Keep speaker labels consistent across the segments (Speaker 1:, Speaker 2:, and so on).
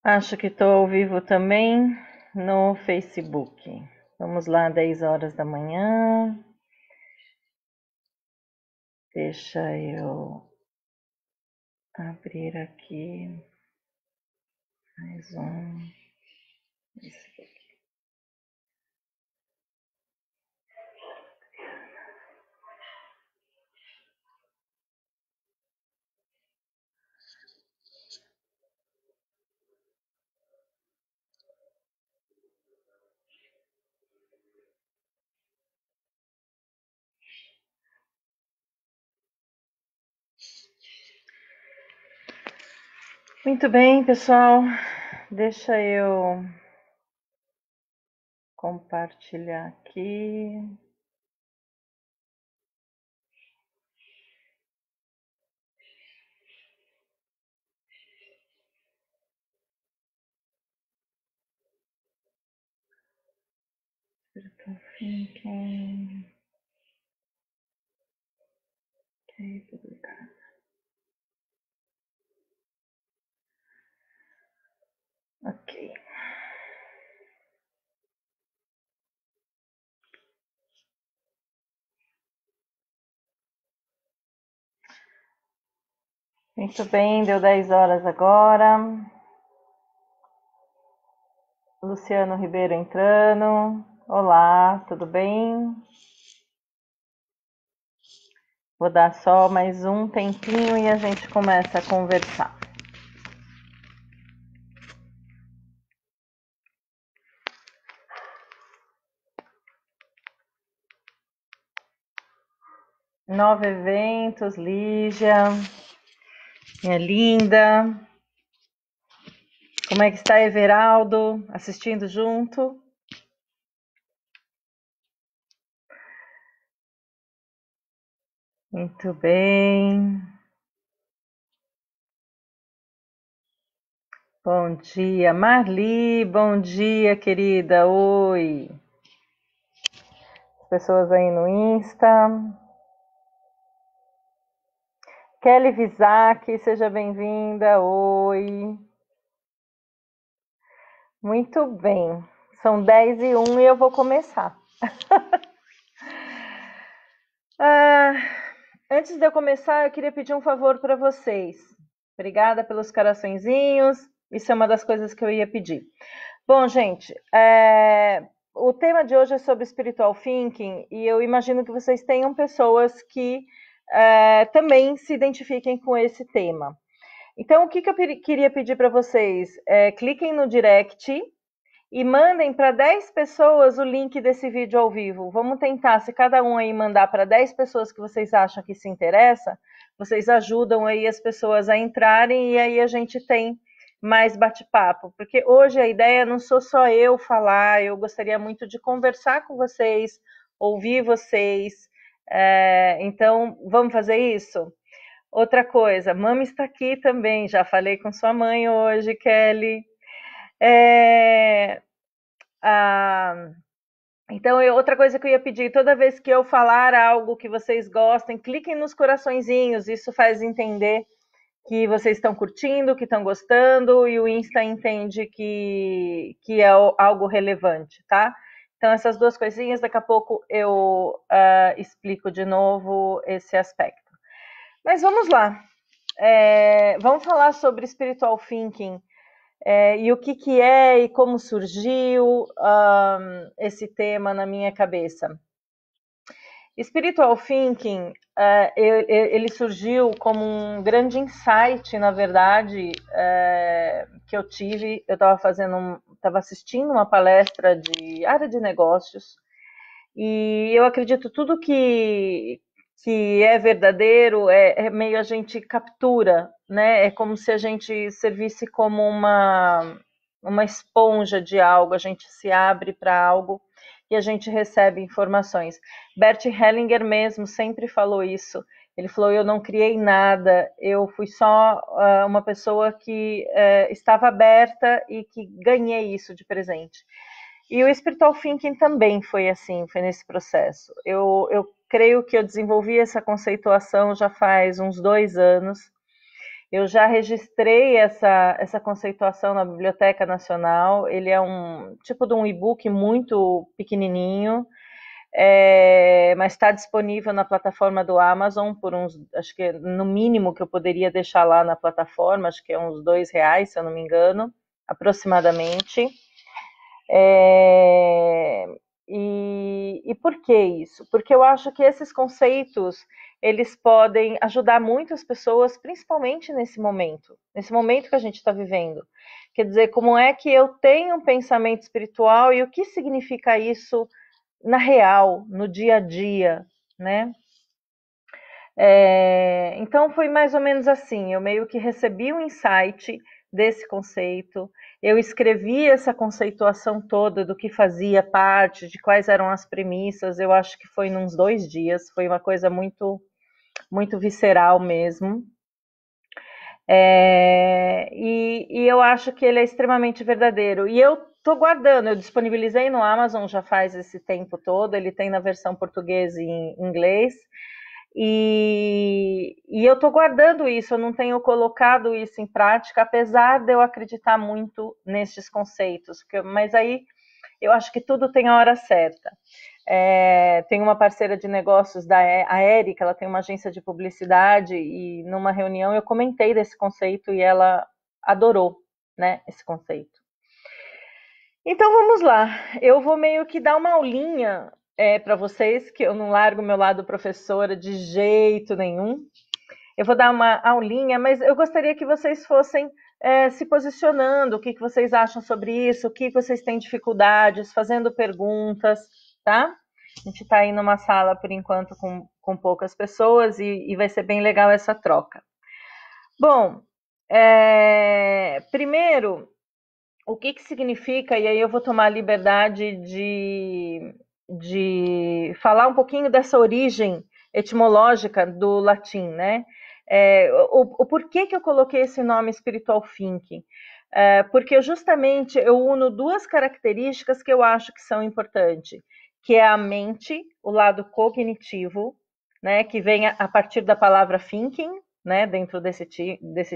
Speaker 1: Acho que estou ao vivo também no Facebook. Vamos lá, 10 horas da manhã. Deixa eu abrir aqui mais um Facebook. Muito bem, pessoal. Deixa eu compartilhar aqui. Spiritual Thinking. Ok, publicar. Ok. Muito bem, deu 10 horas agora. Luciano Ribeiro entrando. Olá, tudo bem? Vou dar só mais um tempinho e a gente começa a conversar. Nove eventos, Lígia, minha linda. Como é que está Everaldo? Assistindo junto? Muito bem. Bom dia, Marli. Bom dia, querida. Oi. As pessoas aí no Insta. Kelly Visac, seja bem-vinda. Oi. Muito bem. São 10h01 e eu vou começar. Antes de eu começar, eu queria pedir um favor para vocês. Obrigada pelos coraçõezinhos. Isso é uma das coisas que eu ia pedir. Bom, gente, o tema de hoje é sobre Spiritual Thinking e eu imagino que vocês tenham pessoas que também se identifiquem com esse tema. Então, o que eu queria pedir para vocês? Cliquem no direct e mandem para 10 pessoas o link desse vídeo ao vivo. Vamos tentar, se cada um aí mandar para 10 pessoas que vocês acham que se interessa, vocês ajudam aí as pessoas a entrarem e aí a gente tem mais bate-papo. Porque hoje a ideia não sou só eu falar, eu gostaria muito de conversar com vocês, ouvir vocês. Então, vamos fazer isso? Outra coisa, Mami está aqui também, já falei com sua mãe hoje, Kelly. Então, outra coisa que eu ia pedir, toda vez que eu falar algo que vocês gostem, cliquem nos coraçõezinhos, isso faz entender que vocês estão curtindo, que estão gostando, e o Insta entende que é algo relevante, tá? Então, essas duas coisinhas, daqui a pouco eu explico de novo esse aspecto. Mas vamos lá. Vamos falar sobre Spiritual Thinking. E o que é e como surgiu esse tema na minha cabeça. Spiritual Thinking, ele surgiu como um grande insight, na verdade, que eu tive. Eu estava assistindo uma palestra de área de negócios e eu acredito tudo que é verdadeiro meio a gente captura, né? É como se a gente servisse como uma esponja de algo, a gente se abre para algo e a gente recebe informações. Bert Hellinger mesmo sempre falou isso. Ele falou: eu não criei nada, eu fui só uma pessoa que estava aberta e que ganhei isso de presente. E o Spiritual Thinking também foi assim, foi nesse processo. Eu creio que eu desenvolvi essa conceituação já faz uns 2 anos. Eu já registrei essa conceituação na Biblioteca Nacional. Ele é um tipo de um e-book muito pequenininho, mas está disponível na plataforma do Amazon por uns, acho que no mínimo que eu poderia deixar lá na plataforma, acho que é uns R$ 2, se eu não me engano, aproximadamente. E por que isso? Porque eu acho que esses conceitos eles podem ajudar muitas pessoas, principalmente nesse momento que a gente está vivendo. Quer dizer, como é que eu tenho um pensamento espiritual e o que significa isso na real, no dia a dia, né? Então foi mais ou menos assim, eu meio que recebi um insight desse conceito, eu escrevi essa conceituação toda do que fazia parte, de quais eram as premissas, eu acho que foi nos 2 dias, foi uma coisa muito, muito visceral mesmo. E eu acho que ele é extremamente verdadeiro. E eu estou guardando, eu disponibilizei no Amazon já faz esse tempo todo, ele tem na versão português e em inglês. E eu estou guardando isso, eu não tenho colocado isso em prática, apesar de eu acreditar muito nesses conceitos. Mas aí eu acho que tudo tem a hora certa. Tem uma parceira de negócios, a Érica, ela tem uma agência de publicidade, e numa reunião eu comentei desse conceito e ela adorou, né, esse conceito. Então vamos lá, eu vou meio que dar uma aulinha para vocês, que eu não largo meu lado professora de jeito nenhum. Eu vou dar uma aulinha, mas eu gostaria que vocês fossem se posicionando, o que vocês acham sobre isso, o que vocês têm dificuldades, fazendo perguntas, tá? A gente está aí numa sala, por enquanto, com poucas pessoas e vai ser bem legal essa troca. Bom, primeiro, o que significa, e aí eu vou tomar a liberdade de falar um pouquinho dessa origem etimológica do latim, né? O porquê que eu coloquei esse nome Spiritual Thinking? Porque justamente eu uno duas características que eu acho que são importantes, que é a mente, o lado cognitivo, né, que vem a partir da palavra thinking, né, dentro desse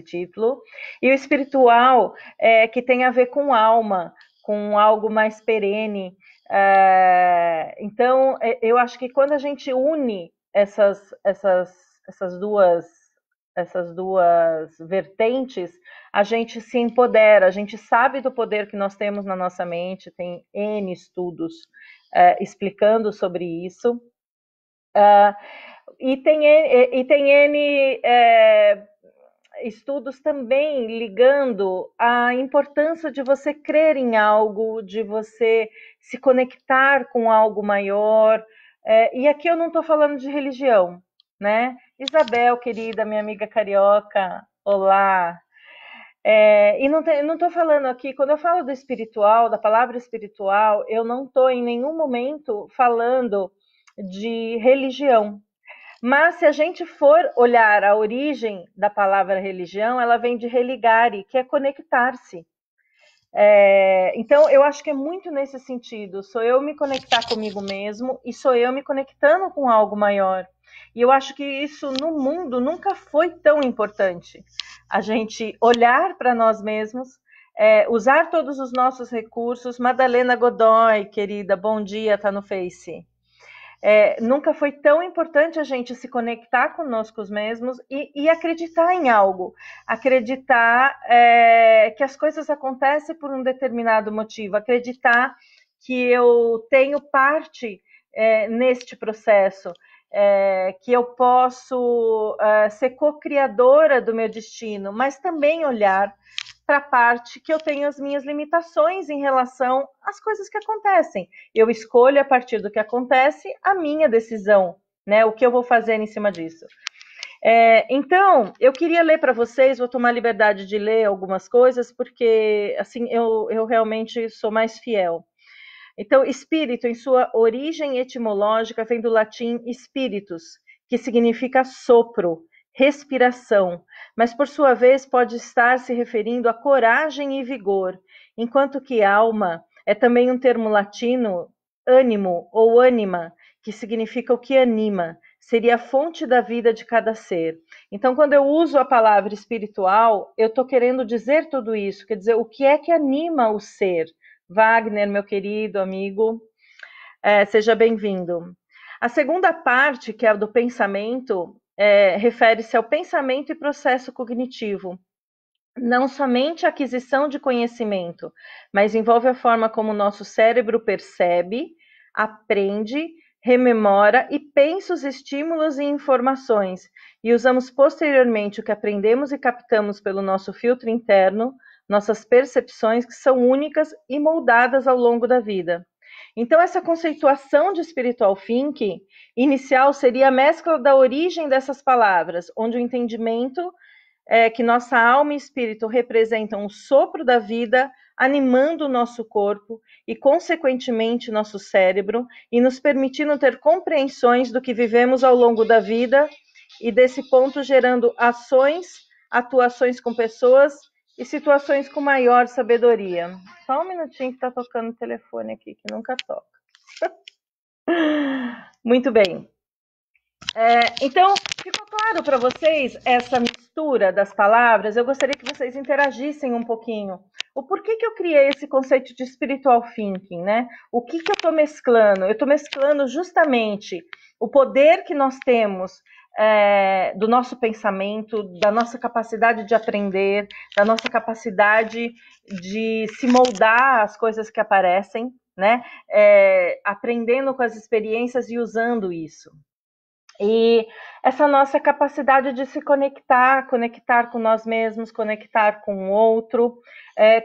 Speaker 1: título, e o espiritual, que tem a ver com alma, com algo mais perene. Então, eu acho que quando a gente une essas duas vertentes, a gente se empodera, a gente sabe do poder que nós temos na nossa mente, tem N estudos explicando sobre isso. E tem N estudos também ligando a importância de você crer em algo, de você se conectar com algo maior. E aqui eu não estou falando de religião, né? Isabel, querida, minha amiga carioca, olá. E não estou falando aqui, quando eu falo do espiritual, da palavra espiritual, eu não estou em nenhum momento falando de religião. Mas se a gente for olhar a origem da palavra religião, ela vem de religare, que é conectar-se. Então, eu acho que é muito nesse sentido, sou eu me conectar comigo mesmo e sou eu me conectando com algo maior. E eu acho que isso no mundo nunca foi tão importante. A gente olhar para nós mesmos, usar todos os nossos recursos. Madalena Godoy, querida, bom dia, tá no Face. Nunca foi tão importante a gente se conectar conosco mesmos e acreditar em algo, acreditar que as coisas acontecem por um determinado motivo, acreditar que eu tenho parte neste processo, que eu posso ser co-criadora do meu destino, mas também olhar para a parte que eu tenho as minhas limitações em relação às coisas que acontecem. Eu escolho, a partir do que acontece, a minha decisão, né? O que eu vou fazer em cima disso. Então, eu queria ler para vocês, vou tomar liberdade de ler algumas coisas, porque assim eu realmente sou mais fiel. Então, espírito, em sua origem etimológica, vem do latim spiritus, que significa sopro, respiração, mas por sua vez pode estar se referindo a coragem e vigor, enquanto que alma é também um termo latino, ânimo ou ânima, que significa o que anima, seria a fonte da vida de cada ser. Então, quando eu uso a palavra espiritual, eu estou querendo dizer tudo isso, quer dizer, o que é que anima o ser? Wagner, meu querido amigo, seja bem-vindo. A segunda parte, que é a do pensamento, refere-se ao pensamento e processo cognitivo. Não somente a aquisição de conhecimento, mas envolve a forma como o nosso cérebro percebe, aprende, rememora e pensa os estímulos e informações, e usamos posteriormente o que aprendemos e captamos pelo nosso filtro interno, nossas percepções que são únicas e moldadas ao longo da vida. Então, essa conceituação de spiritual thinking inicial seria a mescla da origem dessas palavras, onde o entendimento que nossa alma e espírito representam o sopro da vida, animando o nosso corpo e, consequentemente, nosso cérebro, e nos permitindo ter compreensões do que vivemos ao longo da vida, e desse ponto gerando ações, atuações com pessoas e situações com maior sabedoria. Só um minutinho que está tocando o telefone aqui, que nunca toca. Muito bem. Então, ficou claro para vocês essa mistura das palavras? Eu gostaria que vocês interagissem um pouquinho. O porquê que eu criei esse conceito de spiritual thinking, né? O que eu estou mesclando? Eu estou mesclando justamente o poder que nós temos do nosso pensamento, da nossa capacidade de aprender, da nossa capacidade de se moldar às coisas que aparecem, né? Aprendendo com as experiências e usando isso. E essa nossa capacidade de se conectar com nós mesmos, conectar com o outro,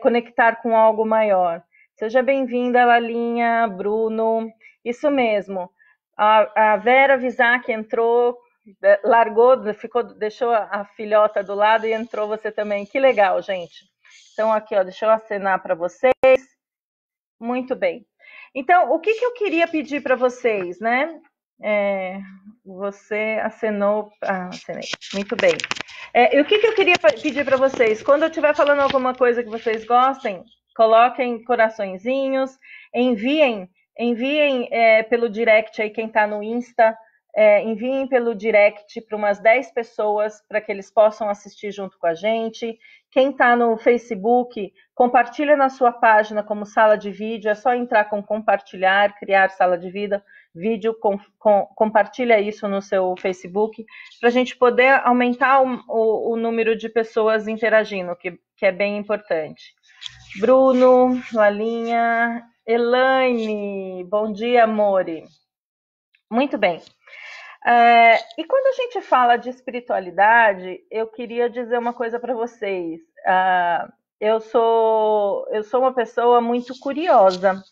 Speaker 1: conectar com algo maior. Seja bem-vinda, Lalinha, Bruno, isso mesmo. A Vera Visac entrou, largou, deixou a filhota do lado e entrou você também. Que legal, gente. Então, aqui, ó, deixa eu acenar para vocês. Muito bem. Então, o que eu queria pedir para vocês, né? Você acenou. Acenei. Muito bem. E o que eu queria pedir para vocês? Quando eu estiver falando alguma coisa que vocês gostem, coloquem coraçõezinhos, enviem pelo direct aí, quem está no Insta, enviem pelo direct para umas 10 pessoas, para que eles possam assistir junto com a gente. Quem está no Facebook, compartilha na sua página como sala de vídeo, é só entrar com compartilhar, criar sala de vídeo, compartilha isso no seu Facebook, para a gente poder aumentar o número de pessoas interagindo, que é bem importante. Bruno, Lalinha, Elaine, bom dia, amore. Muito bem. E quando a gente fala de espiritualidade, eu queria dizer uma coisa para vocês. Eu sou uma pessoa muito curiosa.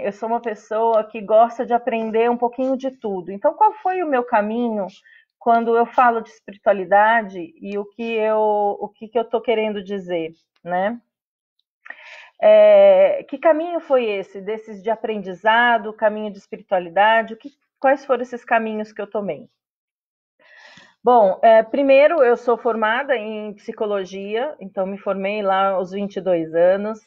Speaker 1: Eu sou uma pessoa que gosta de aprender um pouquinho de tudo. Então, qual foi o meu caminho quando eu falo de espiritualidade e o que eu estou querendo dizer, né? Que caminho foi esse? Desses de aprendizado, caminho de espiritualidade? Quais foram esses caminhos que eu tomei? Bom, primeiro eu sou formada em psicologia, então me formei lá aos 22 anos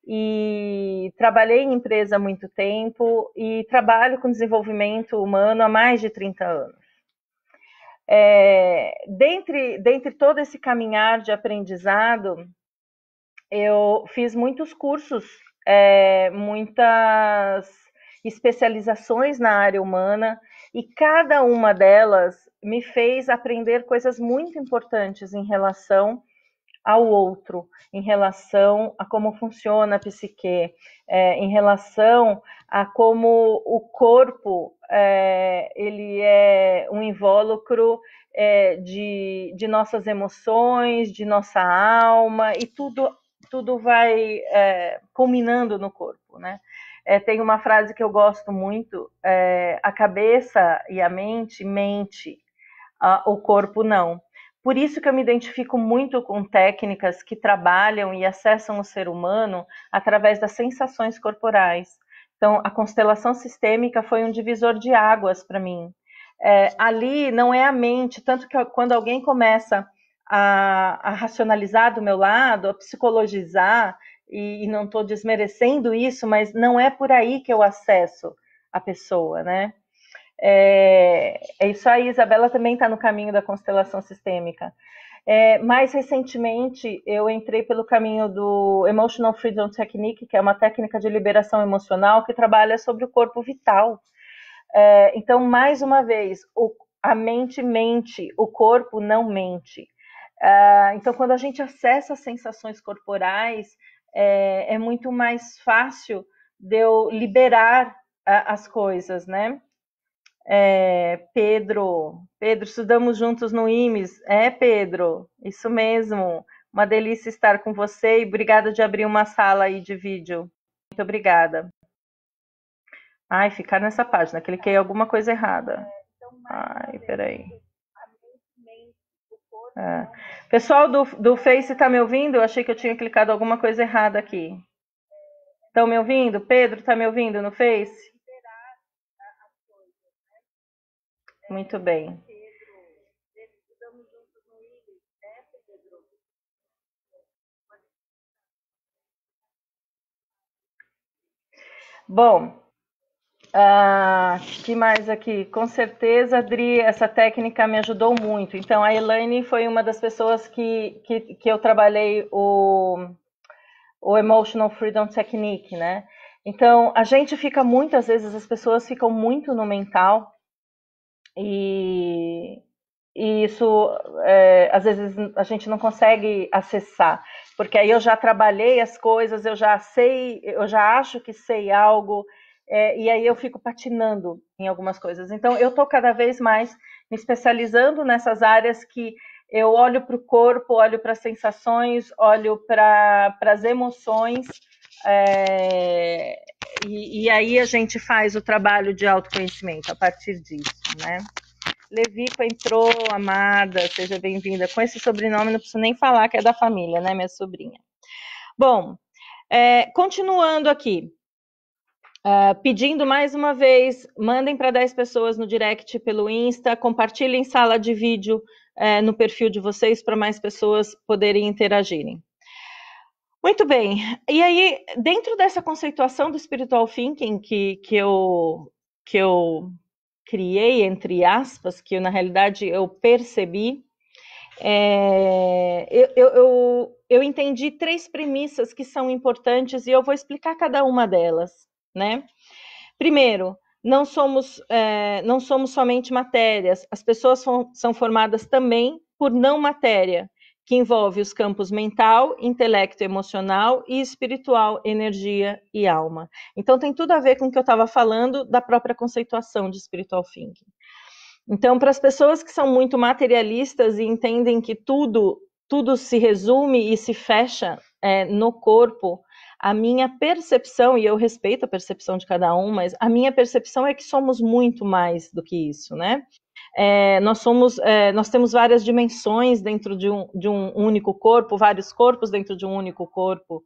Speaker 1: e trabalhei em empresa há muito tempo e trabalho com desenvolvimento humano há mais de 30 anos. Dentre todo esse caminhar de aprendizado, eu fiz muitos cursos, muitas especializações na área humana, e cada uma delas me fez aprender coisas muito importantes em relação ao outro, em relação a como funciona a psique, em relação a como o corpo ele é um invólucro de nossas emoções, de nossa alma, e tudo vai culminando no corpo, né? Tem uma frase que eu gosto muito, a cabeça e a mente, o corpo não. Por isso que eu me identifico muito com técnicas que trabalham e acessam o ser humano através das sensações corporais. Então, a constelação sistêmica foi um divisor de águas para mim. Ali não é a mente, tanto que quando alguém começa a racionalizar do meu lado, a psicologizar, e não estou desmerecendo isso, mas não é por aí que eu acesso a pessoa, né? É isso aí, Isabela também está no caminho da constelação sistêmica. Mais recentemente, eu entrei pelo caminho do Emotional Freedom Technique, que é uma técnica de liberação emocional que trabalha sobre o corpo vital. Então, mais uma vez, a mente mente, o corpo não mente. Então, quando a gente acessa as sensações corporais, é muito mais fácil de eu liberar as coisas, né? Pedro, estudamos juntos no IMES. Pedro, isso mesmo. Uma delícia estar com você e obrigada de abrir uma sala aí de vídeo. Muito obrigada. Ai, ficar nessa página, cliquei alguma coisa errada. Ai, peraí. Pessoal do Face, tá me ouvindo? Eu achei que eu tinha clicado alguma coisa errada aqui. Estão me ouvindo? Pedro, tá me ouvindo no Face? Muito bem. Bom, que mais aqui? Com certeza, Adri, essa técnica me ajudou muito. Então, a Elaine foi uma das pessoas que eu trabalhei o Emotional Freedom Technique, né? Então, a gente fica muitas vezes, as pessoas ficam muito no mental e isso, às vezes, a gente não consegue acessar, porque aí eu já trabalhei as coisas, eu já sei, eu já acho que sei algo, e aí eu fico patinando em algumas coisas. Então, eu estou cada vez mais me especializando nessas áreas que eu olho para o corpo, olho para as sensações, olho para as emoções, e aí a gente faz o trabalho de autoconhecimento a partir disso, né? Levico entrou, amada, seja bem-vinda. Com esse sobrenome não preciso nem falar que é da família, né, minha sobrinha. Bom, continuando aqui, pedindo mais uma vez, mandem para 10 pessoas no direct pelo Insta, compartilhem sala de vídeo no perfil de vocês para mais pessoas poderem interagirem. Muito bem, e aí, dentro dessa conceituação do Spiritual Thinking que eu criei, entre aspas, que na realidade eu percebi, eu entendi 3 premissas que são importantes e eu vou explicar cada uma delas, né? Primeiro, não somos somente matérias, as pessoas são formadas também por não matéria, que envolve os campos mental, intelecto, emocional e espiritual, energia e alma. Então tem tudo a ver com o que eu estava falando da própria conceituação de Spiritual Thinking. Então, para as pessoas que são muito materialistas e entendem que tudo se resume e se fecha no corpo, a minha percepção, e eu respeito a percepção de cada um, mas a minha percepção é que somos muito mais do que isso, né? Nós temos várias dimensões dentro de um único corpo, vários corpos dentro de um único corpo.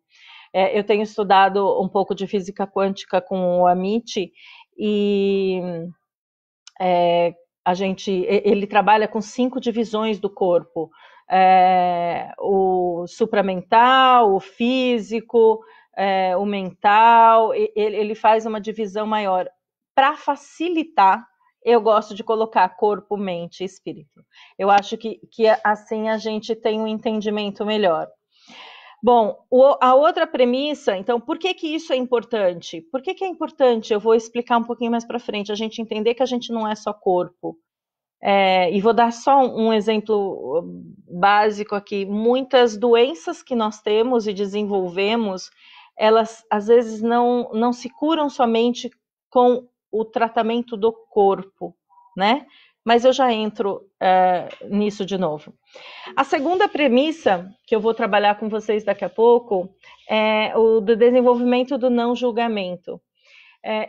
Speaker 1: Eu tenho estudado um pouco de física quântica com o Amit e ele trabalha com 5 divisões do corpo. O supramental, o físico, o mental, ele faz uma divisão maior. Para facilitar, eu gosto de colocar corpo, mente e espírito. Eu acho que assim a gente tem um entendimento melhor. Bom, a outra premissa, então, por que isso é importante? Por que é importante? Eu vou explicar um pouquinho mais para frente, a gente entender que a gente não é só corpo. E vou dar só um exemplo básico aqui. Muitas doenças que nós temos e desenvolvemos, elas às vezes não se curam somente com o tratamento do corpo, né? Mas eu já entro nisso de novo. A segunda premissa, que eu vou trabalhar com vocês daqui a pouco, é o do desenvolvimento do não julgamento.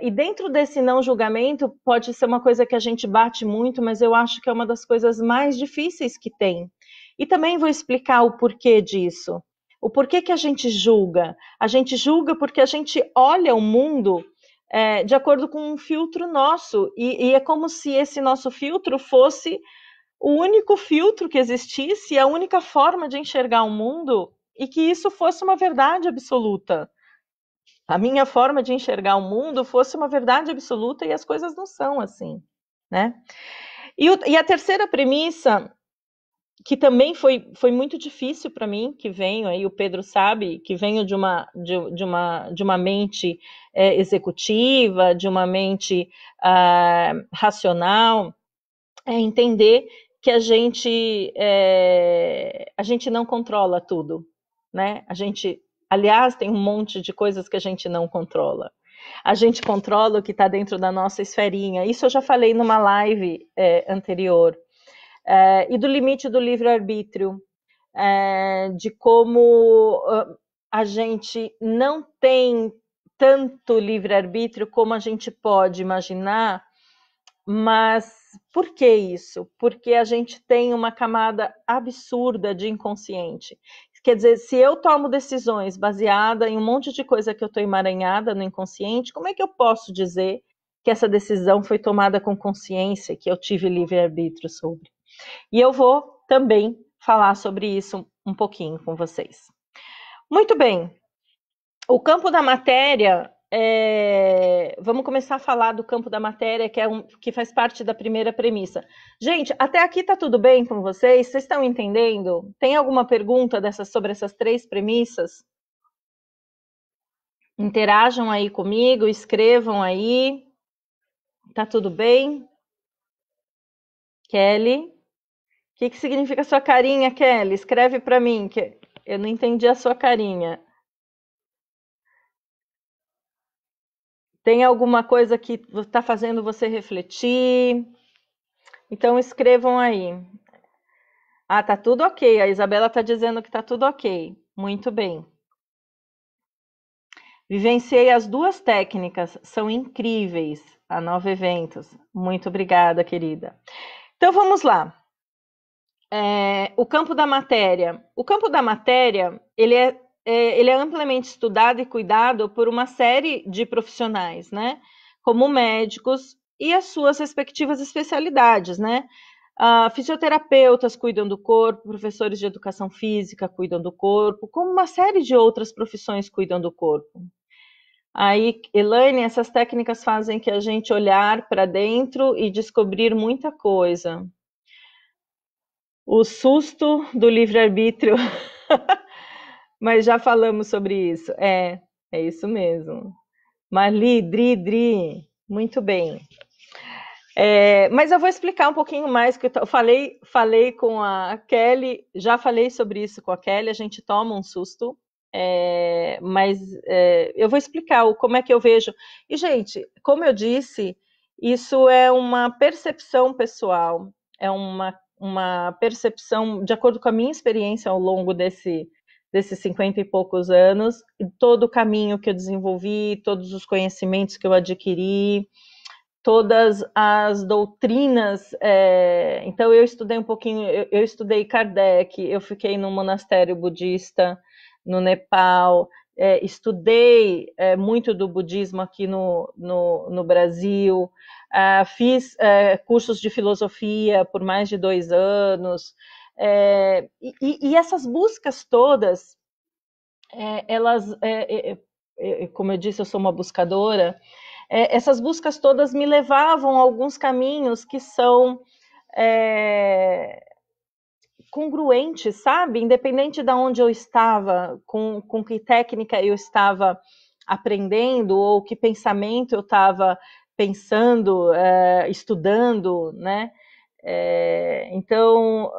Speaker 1: E dentro desse não julgamento, pode ser uma coisa que a gente bate muito, mas eu acho que é uma das coisas mais difíceis que tem. E também vou explicar o porquê disso. O porquê que a gente julga. A gente julga porque a gente olha o mundo de acordo com um filtro nosso. E é como se esse nosso filtro fosse o único filtro que existisse, a única forma de enxergar o mundo, e que isso fosse uma verdade absoluta. A minha forma de enxergar o mundo fosse uma verdade absoluta e as coisas não são assim. né? E a terceira premissa, que também foi muito difícil para mim, que venho, aí o Pedro sabe, que venho de uma mente executiva, de uma mente racional, é entender que a gente não controla tudo, né? Aliás, tem um monte de coisas que a gente não controla. A gente controla o que está dentro da nossa esferinha. Isso eu já falei numa live anterior. E do limite do livre-arbítrio, de como a gente não tem tanto livre-arbítrio como a gente pode imaginar, mas por que isso? Porque a gente tem uma camada absurda de inconsciente. Quer dizer, se eu tomo decisões baseadas em um monte de coisa que eu estou emaranhada no inconsciente, como é que eu posso dizer que essa decisão foi tomada com consciência, que eu tive livre-arbítrio sobre? E eu vou também falar sobre isso um pouquinho com vocês. Muito bem. O campo da matéria, vamos começar a falar do campo da matéria, que faz parte da primeira premissa. Gente, até aqui tá tudo bem com vocês? Vocês estão entendendo? Tem alguma pergunta sobre essas três premissas? Interajam aí comigo, escrevam aí. Tá tudo bem? Kelly? O que significa sua carinha, Kelly? Escreve para mim, que eu não entendi a sua carinha. Tem alguma coisa que está fazendo você refletir? Então escrevam aí. Ah, tá tudo ok. A Isabela está dizendo que tá tudo ok. Muito bem. Vivenciei as duas técnicas, são incríveis. A Nova Eventos. Muito obrigada, querida. Então vamos lá. O campo da matéria. O campo da matéria, ele é amplamente estudado e cuidado por uma série de profissionais, né? Como médicos e as suas respectivas especialidades, né? Fisioterapeutas cuidam do corpo, professores de educação física cuidam do corpo, como uma série de outras profissões cuidam do corpo. Aí, Elaine, essas técnicas fazem que a gente olhar para dentro e descobrir muita coisa. O susto do livre-arbítrio. Mas já falamos sobre isso. É isso mesmo. Marli, Dri, muito bem. Mas eu vou explicar um pouquinho mais, que eu falei com a Kelly, já falei sobre isso com a Kelly, a gente toma um susto, mas eu vou explicar como é que eu vejo. E, gente, como eu disse, isso é uma percepção pessoal, é uma percepção de acordo com a minha experiência ao longo desses 50 e poucos anos, todo o caminho que eu desenvolvi, todos os conhecimentos que eu adquiri, todas as doutrinas. Então eu estudei um pouquinho, eu estudei Kardec, eu fiquei num monastério budista no Nepal, estudei muito do budismo aqui no Brasil, fiz cursos de filosofia por mais de 2 anos, e essas buscas todas, elas, como eu disse, eu sou uma buscadora, essas buscas todas me levavam a alguns caminhos que são congruentes, sabe? Independente de onde eu estava, com que técnica eu estava aprendendo, ou que pensamento eu estava pensando, estudando, né? Então,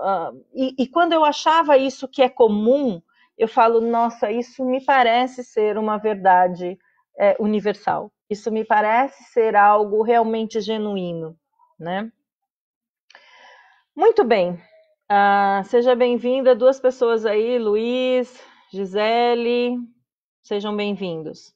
Speaker 1: e quando eu achava isso que é comum, eu falo, nossa, isso me parece ser uma verdade universal. Isso me parece ser algo realmente genuíno, né? Muito bem. Seja bem-vinda, 2 pessoas aí, Luiz, Gisele, sejam bem-vindos.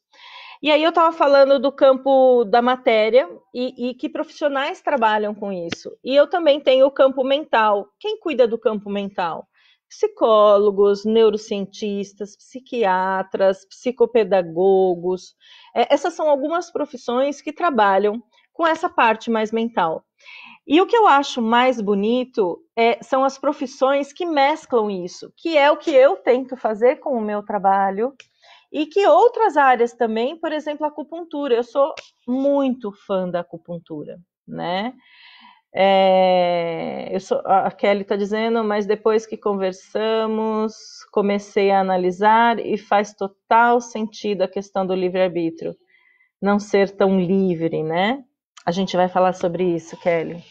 Speaker 1: E aí eu estava falando do campo da matéria e que profissionais trabalham com isso. E eu também tenho o campo mental. Quem cuida do campo mental? Psicólogos, neurocientistas, psiquiatras, psicopedagogos. Essas são algumas profissões que trabalham com essa parte mais mental. E o que eu acho mais bonito são as profissões que mesclam isso, que é o que eu tento fazer com o meu trabalho, e que outras áreas também, por exemplo, a acupuntura. Eu sou muito fã da acupuntura, né? A Kelly está dizendo, mas depois que conversamos, comecei a analisar e faz total sentido a questão do livre-arbítrio, não ser tão livre, né? A gente vai falar sobre isso, Kelly.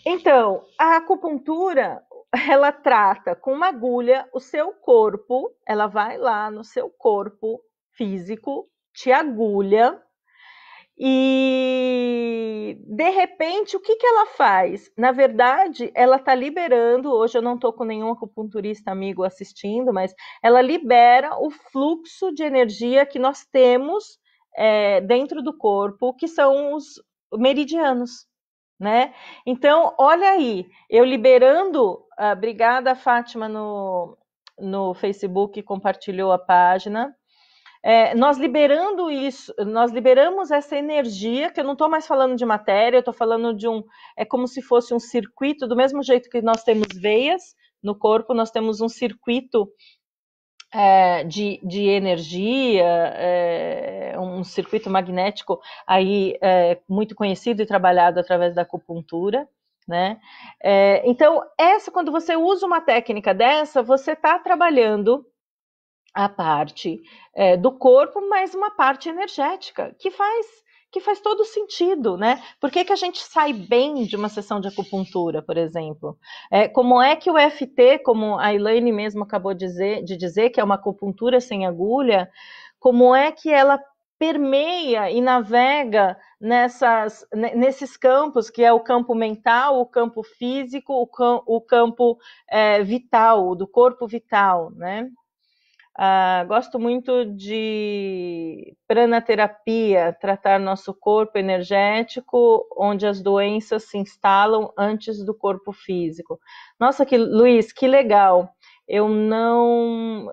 Speaker 1: Então, a acupuntura, ela trata com uma agulha o seu corpo, ela vai lá no seu corpo físico, te agulha, e de repente, o que ela faz? Na verdade, ela está liberando, hoje eu não estou com nenhum acupunturista amigo assistindo, mas ela libera o fluxo de energia que nós temos dentro do corpo, que são os meridianos, né? Então, olha aí, eu liberando, obrigada, Fátima, no Facebook, compartilhou a página. Nós liberando isso, nós liberamos essa energia, que eu não estou mais falando de matéria, eu estou falando é como se fosse um circuito, do mesmo jeito que nós temos veias no corpo, nós temos um circuito de energia, um circuito magnético aí muito conhecido e trabalhado através da acupuntura, né? Então, quando você usa uma técnica dessa, você está trabalhando a parte do corpo, mas uma parte energética, que faz todo sentido, né? Por que a gente sai bem de uma sessão de acupuntura, por exemplo? Como é que o EFT, como a Elaine mesmo acabou de dizer, que é uma acupuntura sem agulha, como é que ela permeia e navega nesses campos, que é o campo mental, o campo físico, o campo vital, do corpo vital, né? Gosto muito de pranaterapia, tratar nosso corpo energético, onde as doenças se instalam antes do corpo físico. Nossa, Luiz, que legal. Eu não...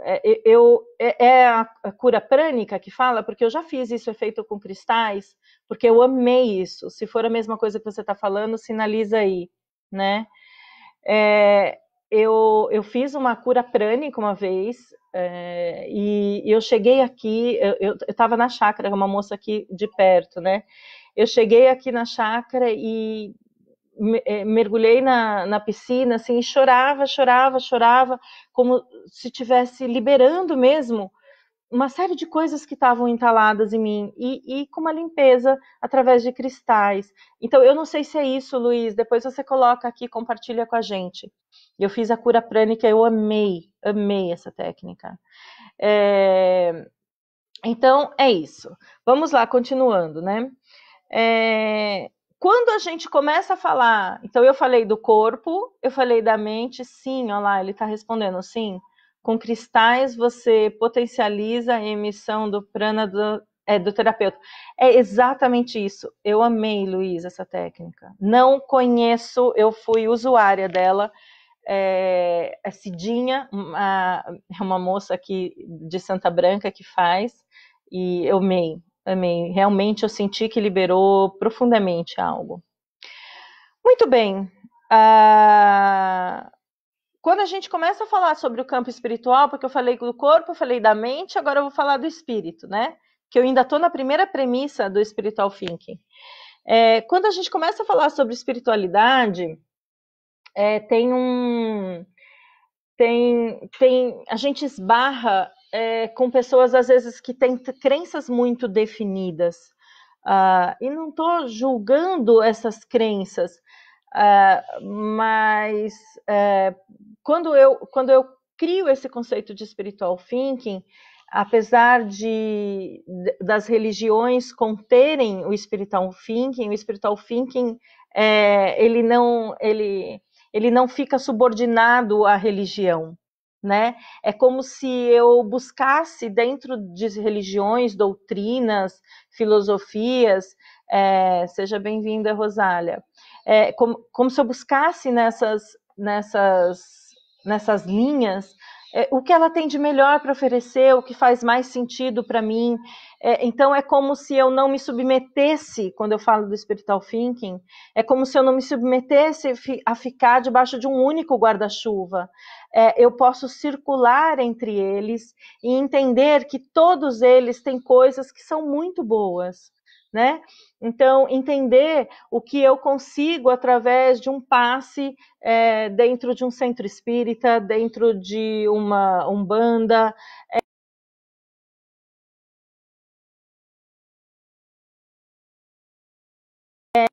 Speaker 1: É a cura prânica que fala? Porque eu já fiz isso, feito com cristais, porque eu amei isso. Se for a mesma coisa que você está falando, sinaliza aí, né? Eu fiz uma cura prânica uma vez, e eu cheguei aqui, eu estava na chácara, uma moça aqui de perto, né? Eu cheguei aqui na chácara e mergulhei na piscina, assim, e chorava, como se estivesse liberando mesmo uma série de coisas que estavam entaladas em mim, e com uma limpeza através de cristais. Então, eu não sei se é isso, Luiz, depois você coloca aqui, compartilha com a gente. Eu fiz a cura prânica, eu amei essa técnica. Então, é isso. Vamos lá, continuando, né? Quando a gente começa a falar, então eu falei do corpo, eu falei da mente, sim, olha lá, ele está respondendo, sim. Com cristais você potencializa a emissão do prana do terapeuta. É exatamente isso. Eu amei, Luiz, essa técnica. Não conheço, eu fui usuária dela. A Cidinha, uma moça aqui de Santa Branca que faz, e eu amei. Realmente eu senti que liberou profundamente algo. Muito bem. Quando a gente começa a falar sobre o campo espiritual, porque eu falei do corpo, eu falei da mente, agora eu vou falar do espírito, né? Que eu ainda estou na primeira premissa do spiritual thinking. Quando a gente começa a falar sobre espiritualidade, a gente esbarra com pessoas, às vezes, que têm crenças muito definidas. E não estou julgando essas crenças, mas quando eu crio esse conceito de spiritual thinking, apesar das religiões conterem o spiritual thinking ele não fica subordinado à religião, né? É como se eu buscasse dentro de religiões, doutrinas, filosofias, seja bem-vinda, Rosália, como se eu buscasse nessas linhas o que ela tem de melhor para oferecer, o que faz mais sentido para mim. Então é como se eu não me submetesse, quando eu falo do spiritual thinking, é como se eu não me submetesse a ficar debaixo de um único guarda-chuva. Eu posso circular entre eles e entender que todos eles têm coisas que são muito boas, né? Então, entender o que eu consigo através de um passe dentro de um centro espírita, dentro de uma umbanda.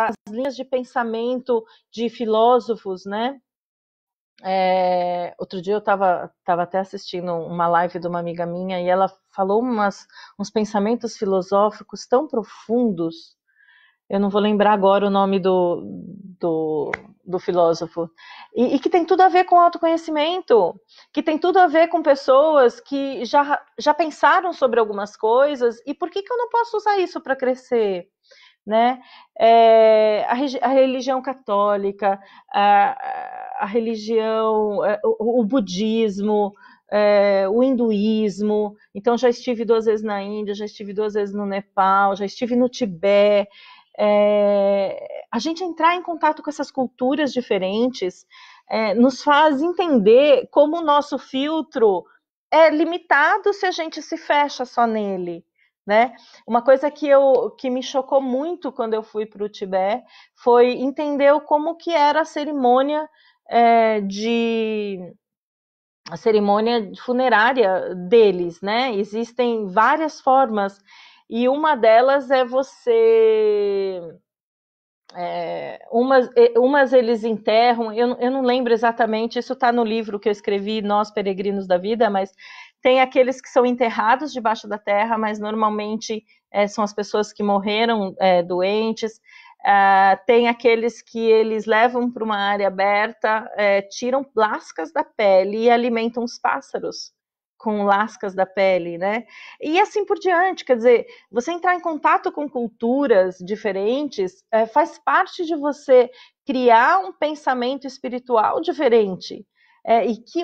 Speaker 1: As linhas de pensamento de filósofos, né? Outro dia eu estava até assistindo uma live de uma amiga minha e ela falou uns pensamentos filosóficos tão profundos. Eu não vou lembrar agora o nome do filósofo. E que tem tudo a ver com autoconhecimento, que tem tudo a ver com pessoas que já pensaram sobre algumas coisas e por que eu não posso usar isso para crescer? Né? A religião católica, a religião, o budismo, o hinduísmo. Então, já estive 2 vezes na Índia, já estive 2 vezes no Nepal, já estive no Tibete. A gente entrar em contato com essas culturas diferentes nos faz entender como o nosso filtro é limitado se a gente se fecha só nele. Né? Uma coisa que me chocou muito quando eu fui para o Tibete foi entender como que era a cerimônia a cerimônia funerária deles, né? Existem várias formas e uma delas é você umas eles enterram, eu não lembro exatamente, isso está no livro que eu escrevi, Nós Peregrinos da Vida, mas tem aqueles que são enterrados debaixo da terra, mas normalmente são as pessoas que morreram doentes. Tem aqueles que eles levam para uma área aberta, tiram lascas da pele e alimentam os pássaros com lascas da pele, né? E assim por diante, quer dizer, você entrar em contato com culturas diferentes faz parte de você criar um pensamento espiritual diferente.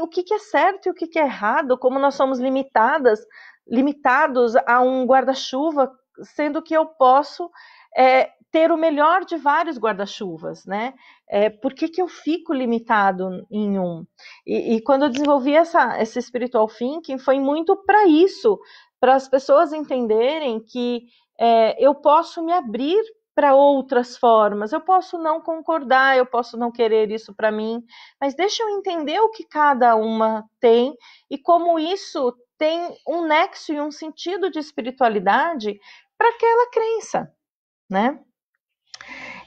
Speaker 1: O que é certo e o que é errado, como nós somos limitados a um guarda-chuva, sendo que eu posso ter o melhor de vários guarda-chuvas, né? Por que eu fico limitado em um? E quando eu desenvolvi esse spiritual thinking, foi muito para isso, para as pessoas entenderem que eu posso me abrir para outras formas, eu posso não concordar, eu posso não querer isso para mim, mas deixa eu entender o que cada uma tem e como isso tem um nexo e um sentido de espiritualidade para aquela crença, né?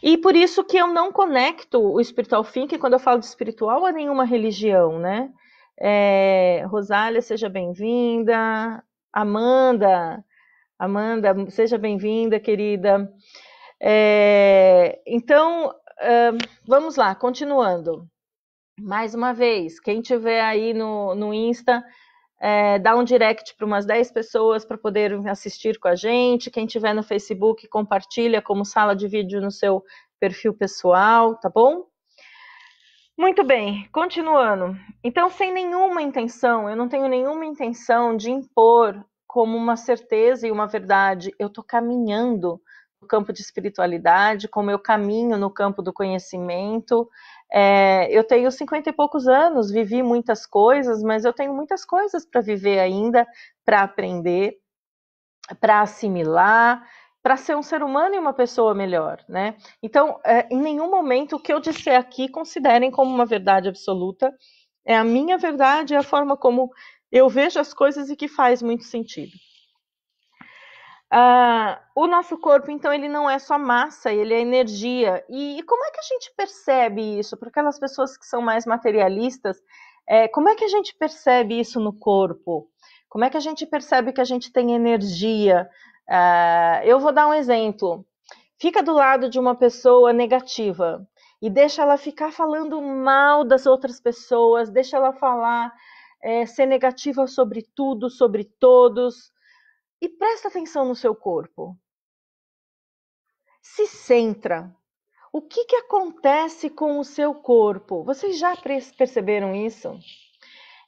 Speaker 1: E por isso que eu não conecto o spiritual thinking, quando eu falo de espiritual, a nenhuma religião, né? Rosália, seja bem-vinda. Amanda, seja bem-vinda, querida. Então, vamos lá, continuando. Mais uma vez, quem tiver aí no Insta, dá um direct para umas 10 pessoas para poder assistir com a gente. Quem tiver no Facebook, compartilha como sala de vídeo no seu perfil pessoal, tá bom? Muito bem, continuando. Então, sem nenhuma intenção, eu não tenho nenhuma intenção de impor como uma certeza e uma verdade. Eu estou caminhando no campo de espiritualidade, como eu caminho no campo do conhecimento. Eu tenho 50 e poucos anos, vivi muitas coisas, mas eu tenho muitas coisas para viver ainda, para aprender, para assimilar, para ser um ser humano e uma pessoa melhor, né? Então, em nenhum momento o que eu disser aqui considerem como uma verdade absoluta. É a minha verdade, é a forma como eu vejo as coisas e que faz muito sentido. O nosso corpo, então, ele não é só massa, ele é energia. E como é que a gente percebe isso? Para aquelas pessoas que são mais materialistas, como é que a gente percebe isso no corpo? Como é que a gente percebe que a gente tem energia? Eu vou dar um exemplo. Fica do lado de uma pessoa negativa e deixa ela ficar falando mal das outras pessoas, deixa ela falar, ser negativa sobre tudo, sobre todos. E presta atenção no seu corpo. Se centra. O que acontece com o seu corpo? Vocês já perceberam isso?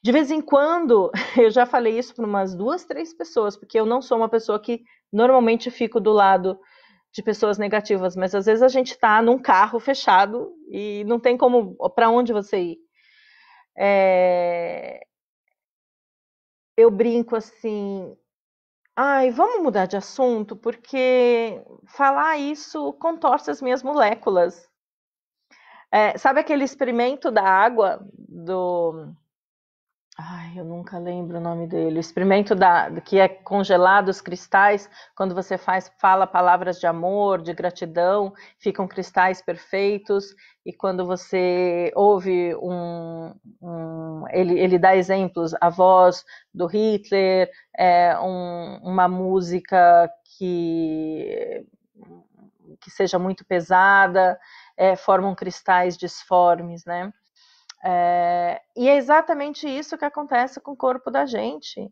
Speaker 1: De vez em quando, eu já falei isso para umas 2, 3 pessoas, porque eu não sou uma pessoa que normalmente fico do lado de pessoas negativas, mas às vezes a gente está num carro fechado e não tem como, para onde você ir. Eu brinco assim, Ai, vamos mudar de assunto, porque falar isso contorce as minhas moléculas. Sabe aquele experimento da água do. Ai, eu nunca lembro o nome dele. O experimento que é congelado os cristais, quando você fala palavras de amor, de gratidão, ficam cristais perfeitos. E quando você ouve ele dá exemplos, a voz do Hitler, uma música que seja muito pesada, formam cristais disformes, né? E é exatamente isso que acontece com o corpo da gente.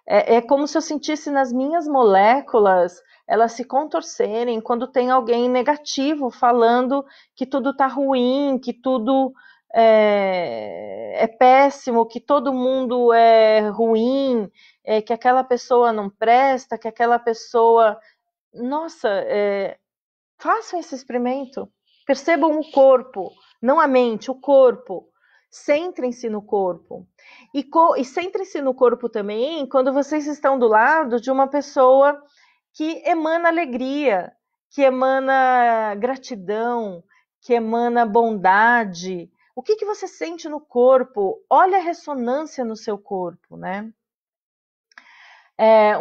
Speaker 1: É como se eu sentisse nas minhas moléculas elas se contorcerem quando tem alguém negativo falando que tudo está ruim, que tudo é péssimo, que todo mundo é ruim, que aquela pessoa não presta, que aquela pessoa. Nossa, façam esse experimento. Percebam o corpo, não a mente, o corpo. Centrem-se no corpo. E centrem-se no corpo também quando vocês estão do lado de uma pessoa que emana alegria, que emana gratidão, que emana bondade. O que você sente no corpo? Olha a ressonância no seu corpo, né?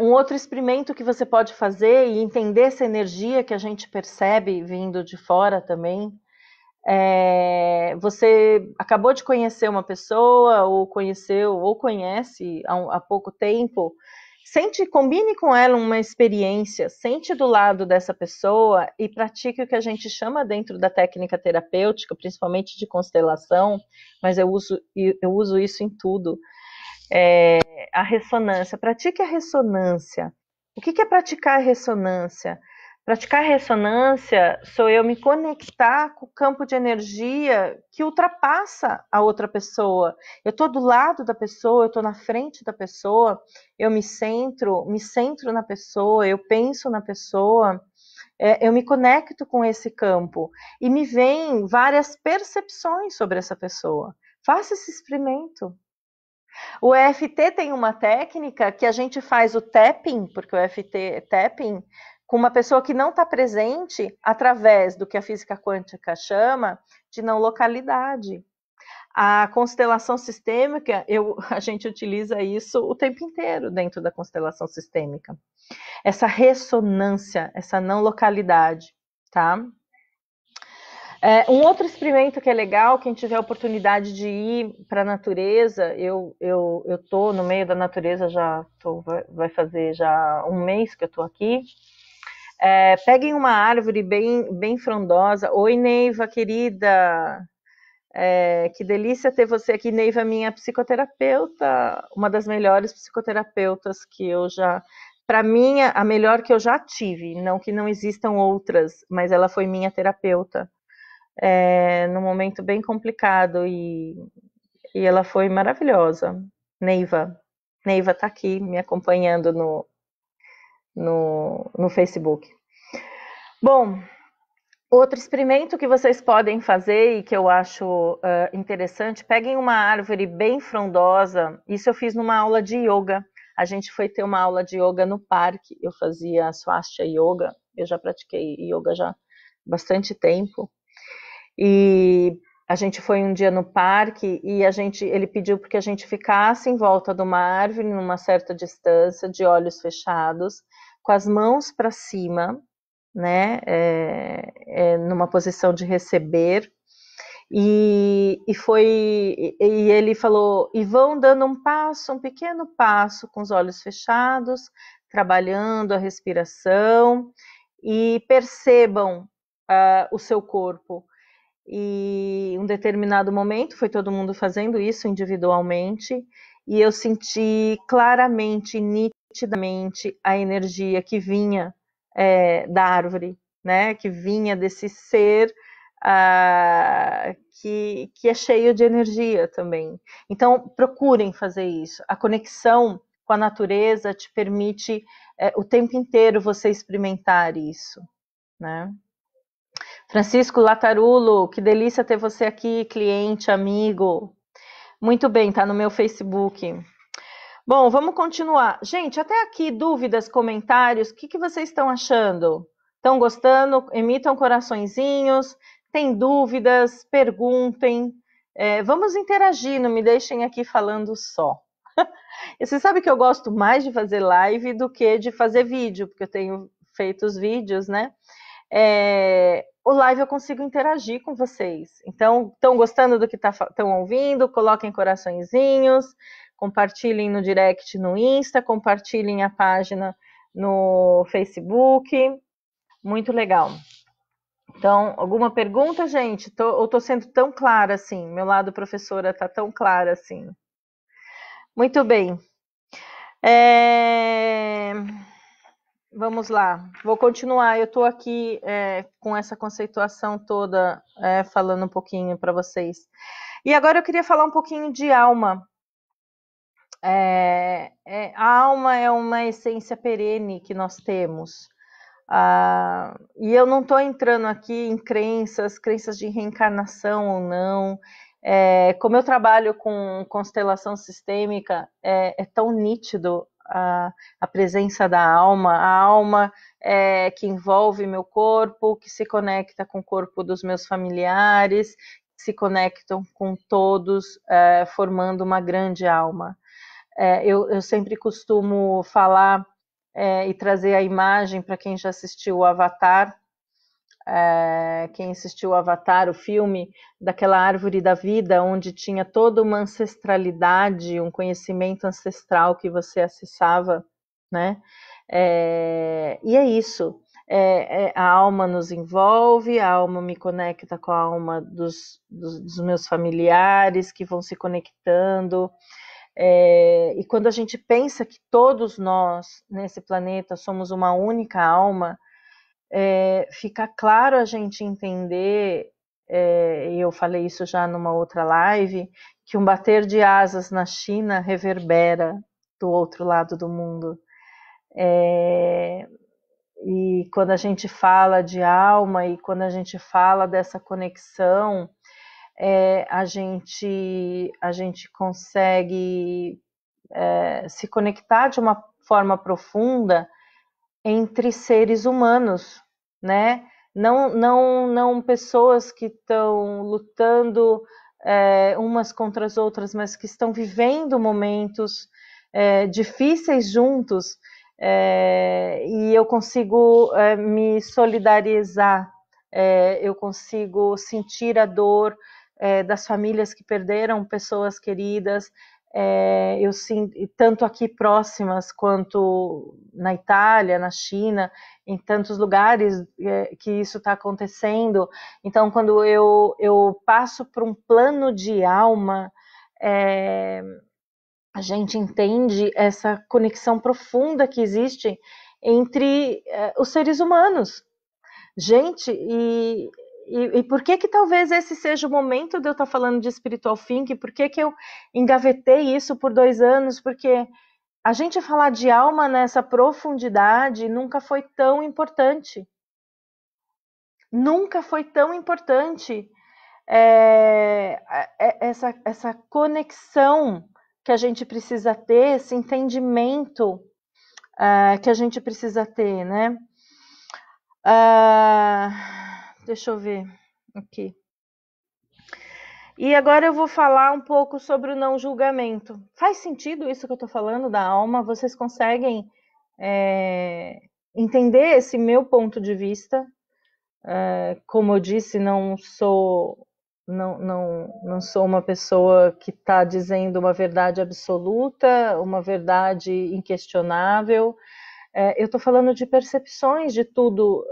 Speaker 1: Um outro experimento que você pode fazer e entender essa energia que a gente percebe vindo de fora também. Você acabou de conhecer uma pessoa, ou conheceu, ou conhece há pouco tempo. Combine com ela uma experiência, sente do lado dessa pessoa e pratique o que a gente chama dentro da técnica terapêutica, principalmente de constelação, mas eu uso isso em tudo. A ressonância. Pratique a ressonância. O que é praticar a ressonância? Praticar a ressonância sou eu me conectar com o campo de energia que ultrapassa a outra pessoa. Eu estou do lado da pessoa, eu estou na frente da pessoa, eu me centro na pessoa, eu penso na pessoa, eu me conecto com esse campo e me vêm várias percepções sobre essa pessoa. Faça esse experimento. O EFT tem uma técnica que a gente faz o tapping, porque o EFT é tapping, com uma pessoa que não está presente, através do que a física quântica chama de não localidade. A constelação sistêmica, a gente utiliza isso o tempo inteiro dentro da constelação sistêmica. Essa ressonância, essa não localidade, tá? Um outro experimento que é legal, quem tiver a oportunidade de ir para a natureza, eu tô no meio da natureza, vai fazer já um mês que eu tô aqui. Peguem uma árvore bem frondosa. Oi, Neiva, querida. Que delícia ter você aqui, Neiva, minha psicoterapeuta, uma das melhores psicoterapeutas que eu já. Para mim, a melhor que eu já tive. Não que não existam outras, mas ela foi minha terapeuta. Num momento bem complicado e ela foi maravilhosa. Neiva está aqui me acompanhando no Facebook. Bom, outro experimento que vocês podem fazer e que eu acho interessante, peguem uma árvore bem frondosa. Isso eu fiz numa aula de yoga. A gente foi ter uma aula de yoga no parque. Eu fazia Swastika Yoga. Eu já pratiquei yoga já há bastante tempo. E a gente foi um dia no parque e ele pediu para que a gente ficasse em volta de uma árvore, numa certa distância, de olhos fechados, com as mãos para cima, né, numa posição de receber. E ele falou, e vão dando um pequeno passo, com os olhos fechados, trabalhando a respiração, e percebam o seu corpo. E em um determinado momento foi todo mundo fazendo isso individualmente e eu senti claramente, nitidamente a energia que vinha da árvore, né? Que vinha desse ser que é cheio de energia também. Então procurem fazer isso. A conexão com a natureza te permite o tempo inteiro você experimentar isso, né? Francisco Latarulo, que delícia ter você aqui, cliente, amigo. Muito bem, tá no meu Facebook. Bom, vamos continuar. Gente, até aqui, dúvidas, comentários, o que vocês estão achando? Estão gostando? Emitam coraçõezinhos. Tem dúvidas? Perguntem. Vamos interagir, não me deixem aqui falando só. E você sabe que eu gosto mais de fazer live do que de fazer vídeo, porque eu tenho feito os vídeos, né? O live eu consigo interagir com vocês. Então, estão gostando do que estão ouvindo? Coloquem coraçõezinhos, compartilhem no direct no Insta, compartilhem a página no Facebook. Muito legal. Então, alguma pergunta, gente? Ou estou sendo tão clara assim? Meu lado professora está tão clara assim. Muito bem. Vamos lá, vou continuar. Eu estou aqui com essa conceituação toda, falando um pouquinho para vocês. E agora eu queria falar um pouquinho de alma. A alma é uma essência perene que nós temos. E eu não estou entrando aqui em crenças de reencarnação ou não. Como eu trabalho com constelação sistêmica, é tão nítido a presença da alma, a alma que envolve meu corpo, que se conecta com o corpo dos meus familiares, se conectam com todos, formando uma grande alma. Eu sempre costumo falar e trazer a imagem para quem já assistiu o Avatar, quem assistiu o Avatar, o filme, daquela árvore da vida, onde tinha toda uma ancestralidade, um conhecimento ancestral que você acessava, né? E é isso. A alma nos envolve, a alma me conecta com a alma dos meus familiares, que vão se conectando. E quando a gente pensa que todos nós, nesse planeta, somos uma única alma, fica claro a gente entender, e eu falei isso já numa outra live, que um bater de asas na China reverbera do outro lado do mundo. E quando a gente fala de alma e quando a gente fala dessa conexão, a gente consegue se conectar de uma forma profunda entre seres humanos, né? Não pessoas que estão lutando umas contra as outras, mas que estão vivendo momentos difíceis juntos, e eu consigo me solidarizar, eu consigo sentir a dor das famílias que perderam pessoas queridas, eu sinto, tanto aqui próximas quanto na Itália, na China, em tantos lugares que isso está acontecendo. Então, quando eu passo por um plano de alma, a gente entende essa conexão profunda que existe entre os seres humanos. Gente, e por que talvez esse seja o momento de eu estar falando de spiritual thinking? Por que eu engavetei isso por 2 anos? Porque a gente falar de alma nessa profundidade nunca foi tão importante. Nunca foi tão importante essa conexão que a gente precisa ter, esse entendimento que a gente precisa ter, né? Deixa eu ver aqui. E agora eu vou falar um pouco sobre o não julgamento. Faz sentido isso que eu estou falando da alma? Vocês conseguem entender esse meu ponto de vista? Como eu disse, não sou uma pessoa que está dizendo uma verdade absoluta, uma verdade inquestionável. Eu estou falando de percepções de tudo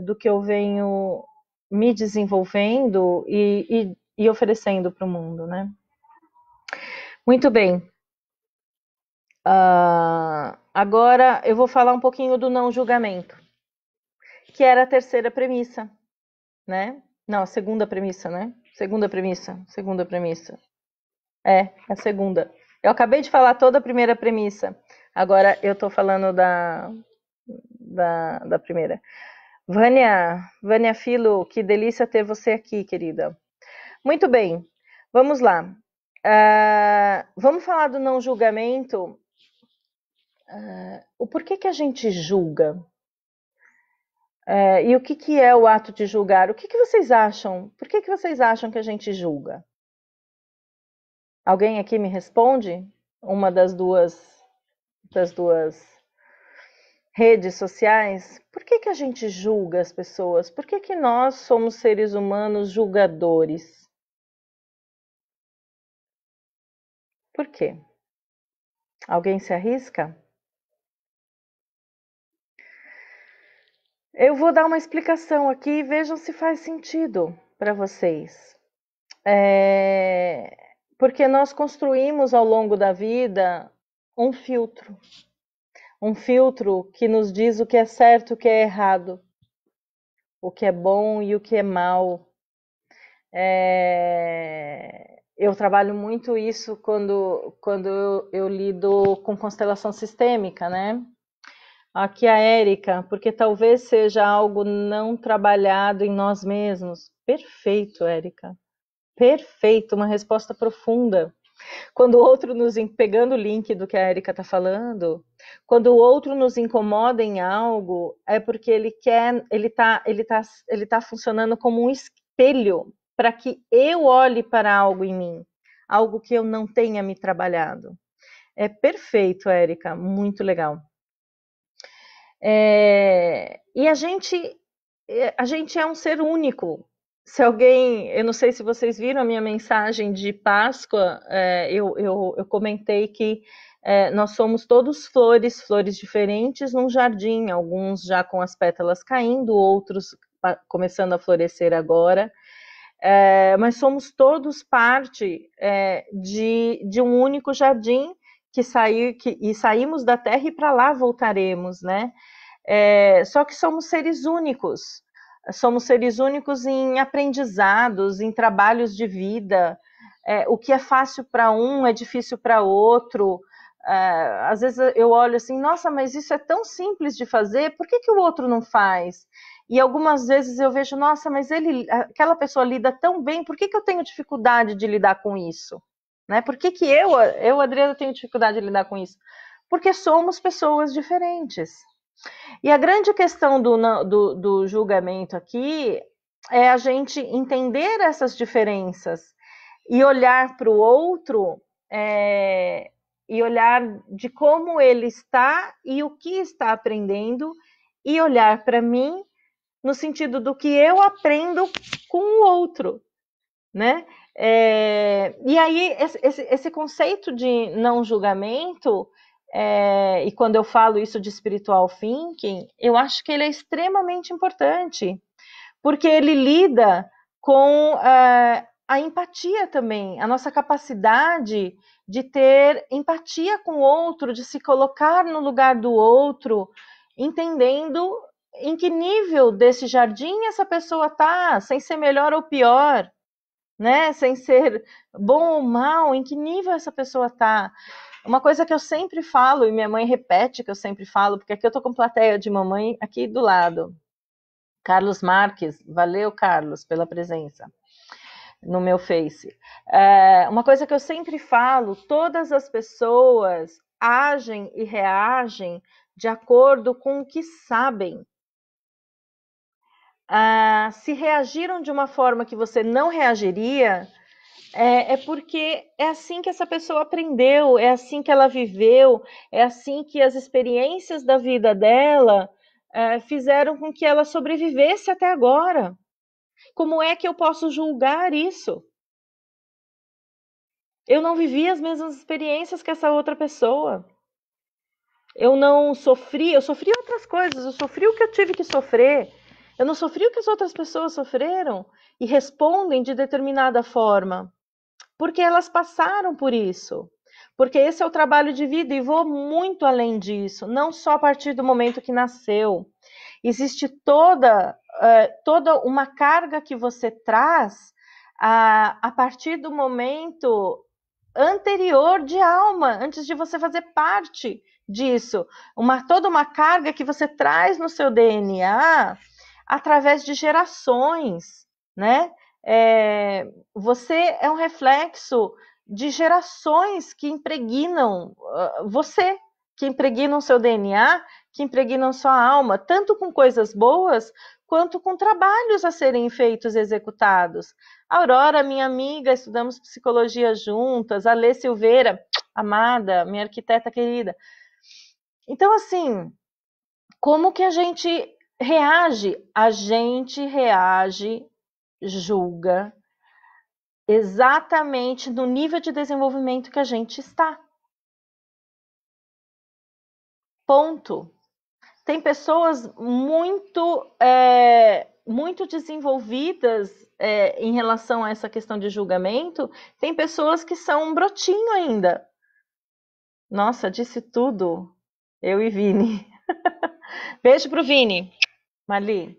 Speaker 1: do que eu venho me desenvolvendo e oferecendo para o mundo, né? Muito bem. Agora eu vou falar um pouquinho do não julgamento, que era a terceira premissa, né? Não, a segunda premissa, né? Segunda premissa. A segunda. Eu acabei de falar toda a primeira premissa. Agora eu estou falando da primeira. Vânia Filo, que delícia ter você aqui, querida. Muito bem, vamos lá. Vamos falar do não julgamento o porquê que a gente julga? E o que que é o ato de julgar? O que que vocês acham? Por que que vocês acham que a gente julga? Alguém aqui me responde? Uma das duas redes sociais? Por que que a gente julga as pessoas? Por que que nós somos seres humanos julgadores? Por quê? Alguém se arrisca? Eu vou dar uma explicação aqui e vejam se faz sentido para vocês. Porque nós construímos ao longo da vida um filtro. Um filtro que nos diz o que é certo e o que é errado, o que é bom e o que é mal. Eu trabalho muito isso quando eu lido com constelação sistêmica, né? Aqui a Érica, porque talvez seja algo não trabalhado em nós mesmos. Perfeito, Érica. Perfeito, uma resposta profunda. Quando o outro pegando o link do que a Érica está falando, quando o outro nos incomoda em algo, é porque ele tá funcionando como um espelho para que eu olhe para algo em mim, algo que eu não tenha me trabalhado. É perfeito, Érica, muito legal. E a gente é um ser único. Se alguém, eu não sei se vocês viram a minha mensagem de Páscoa, eu comentei que nós somos todos flores diferentes num jardim, alguns já com as pétalas caindo, outros começando a florescer agora, mas somos todos parte de um único jardim e saímos da terra e para lá voltaremos, né? Só que somos seres únicos. Somos seres únicos em aprendizados, em trabalhos de vida. O que é fácil para um é difícil para outro. Às vezes eu olho assim, nossa, mas isso é tão simples de fazer, por que que o outro não faz? E algumas vezes eu vejo, nossa, mas aquela pessoa lida tão bem, por que que eu tenho dificuldade de lidar com isso? Né? Por que que Adriana, tenho dificuldade de lidar com isso? Porque somos pessoas diferentes. E a grande questão do julgamento aqui é a gente entender essas diferenças e olhar para o outro e olhar de como ele está e o que está aprendendo e olhar para mim no sentido do que eu aprendo com o outro, né? E aí esse conceito de não julgamento, e quando eu falo isso de spiritual thinking, eu acho que ele é extremamente importante, porque ele lida com a empatia também, a nossa capacidade de ter empatia com o outro, de se colocar no lugar do outro, entendendo em que nível desse jardim essa pessoa está, sem ser melhor ou pior, né? Sem ser bom ou mal, em que nível essa pessoa está. Uma coisa que eu sempre falo, e minha mãe repete que eu sempre falo, porque aqui eu estou com plateia de mamãe aqui do lado. Carlos Marques, valeu, Carlos, pela presença no meu Face. Uma coisa que eu sempre falo, todas as pessoas agem e reagem de acordo com o que sabem. Se reagiram de uma forma que você não reagiria, porque é assim que essa pessoa aprendeu, é assim que ela viveu, é assim que as experiências da vida dela fizeram com que ela sobrevivesse até agora. Como é que eu posso julgar isso? Eu não vivi as mesmas experiências que essa outra pessoa. Eu não sofri, eu sofri outras coisas, eu sofri o que eu tive que sofrer. Eu não sofri o que as outras pessoas sofreram e respondem de determinada forma, porque elas passaram por isso. Porque esse é o trabalho de vida e vou muito além disso, não só a partir do momento que nasceu. Existe toda uma carga que você traz a partir do momento anterior de alma, antes de você fazer parte disso. Toda uma carga que você traz no seu DNA através de gerações, né? Você é um reflexo de gerações que impregnam você. que impregnam o seu DNA, que impregnam sua alma, tanto com coisas boas, quanto com trabalhos a serem feitos e executados. A Aurora, minha amiga, estudamos psicologia juntas, a Lê Silveira, amada, minha arquiteta querida. Então, assim, como que a gente reage? A gente reage, julga, exatamente no nível de desenvolvimento que a gente está. Ponto. Tem pessoas muito desenvolvidas em relação a essa questão de julgamento, tem pessoas que são um brotinho ainda. Nossa, disse tudo. Eu e Vini. Beijo pro Vini, Marli.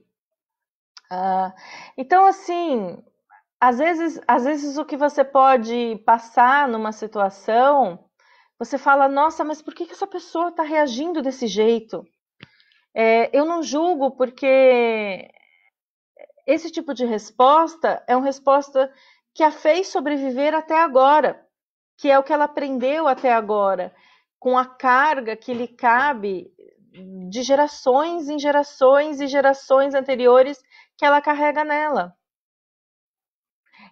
Speaker 1: Então, assim, às vezes o que você pode passar numa situação, você fala, nossa, mas por que essa pessoa está reagindo desse jeito? Eu não julgo porque esse tipo de resposta é uma resposta que a fez sobreviver até agora, que é o que ela aprendeu até agora, com a carga que lhe cabe de gerações em gerações e gerações anteriores que ela carrega nela.